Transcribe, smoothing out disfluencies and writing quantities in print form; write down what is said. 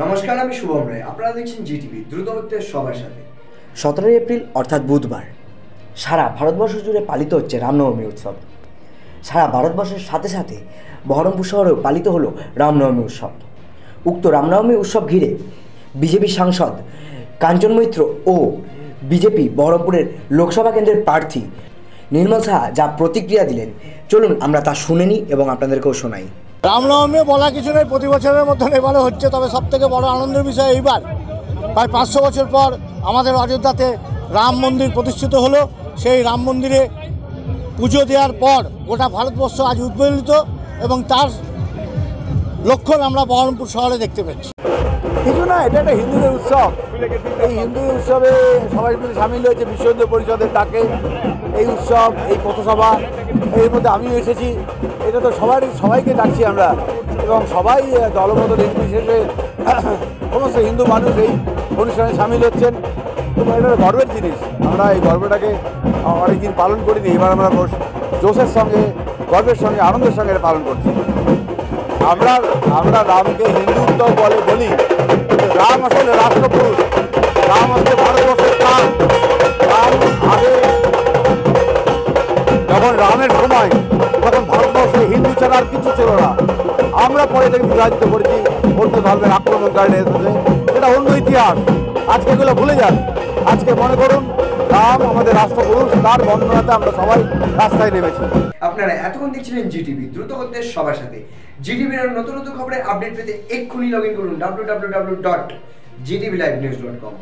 নমস্কার, আমি শুভম রায়। আপনারা দেখছেন জিটিভি দ্রুতগতিতে সবার সাথে। 17 এপ্রিল অর্থাৎ বুধবার সারা ভারতবর্ষ জুড়ে পালিত হচ্ছে রামনবমী উৎসব। সারা ভারতবর্ষের সাথে সাথে বহরমপুর শহরেও পালিত হলো রামনবমী উৎসব। উক্ত রামনবমী উৎসব ঘিরে বিজেপি সাংসদ কাঞ্চন মৈত্র ও বিজেপি বহরমপুরের লোকসভা কেন্দ্রের প্রার্থী নির্মল সাহা যা প্রতিক্রিয়া দিলেন, চলুন আমরা তা শুনে নিই এবং আপনাদেরকেও শোনাই। রামনবমী বলা কিছু নেই, প্রতি বছরের মতন এবারও হচ্ছে। তবে সবথেকে বড় আনন্দের বিষয় এইবার প্রায় 500 বছর পর আমাদের অযোধ্যাতে রাম মন্দির প্রতিষ্ঠিত হলো। সেই রাম মন্দিরে পুজো দেওয়ার পর গোটা ভারতবর্ষ আজ উদ্বেলিত এবং তার লক্ষণ আমরা বহরমপুর শহরে দেখতে পাচ্ছি। কিছু না, এটা একটা হিন্দুদের উৎসব। এই হিন্দু উৎসবে সবাই মিলে সামিল হয়েছে বিশ্ব হিন্দু পরিষদের ডাকে। এই উৎসব, এই পথসভা, এর মধ্যে আমিও এসেছি। এটা তো সবাইকে ডাকছি আমরা, এবং সবাই দলমত নির্বিশেষে সমস্ত হিন্দু মানুষ এই অনুষ্ঠানে সামিল হচ্ছেন। এবং এটা গর্বের জিনিস। আমরা এই গর্বটাকে অনেকদিন পালন করিনি, এবার আমরা জোশের সঙ্গে, গর্বের সঙ্গে, আনন্দের সঙ্গে পালন করছি। আমরা রামকে হিন্দুত্ব বলি। রাম আসলে রাষ্ট্রপুরুষ, রাম হচ্ছে ভারতবর্ষের প্রাণ। রাম আগে যখন রামের সময়, তখন ভারতবর্ষে হিন্দু ছাড়া আর কিছু ছিল না। আমরা পরে থেকে বিভাজিত করেছি, অন্য ধর্মের আক্রমণকারী এসেছে। এটা অন্য ইতিহাস। আজকে এগুলো ভুলে যান। আজকে মনে করুন রাম আমাদের রাষ্ট্রপুরুষ, তার বন্দনাতে আমরা সবাই রাস্তায় নেমেছি। আপনারা এতক্ষণ দেখছিলেন জিটিভি দ্রুতগতিতে সবার সাথে। জিটিভির নতুন নতুন খবরের আপডেট পেতে এক্ষুনি লগ ইন করুন www.gtvlivenews.com।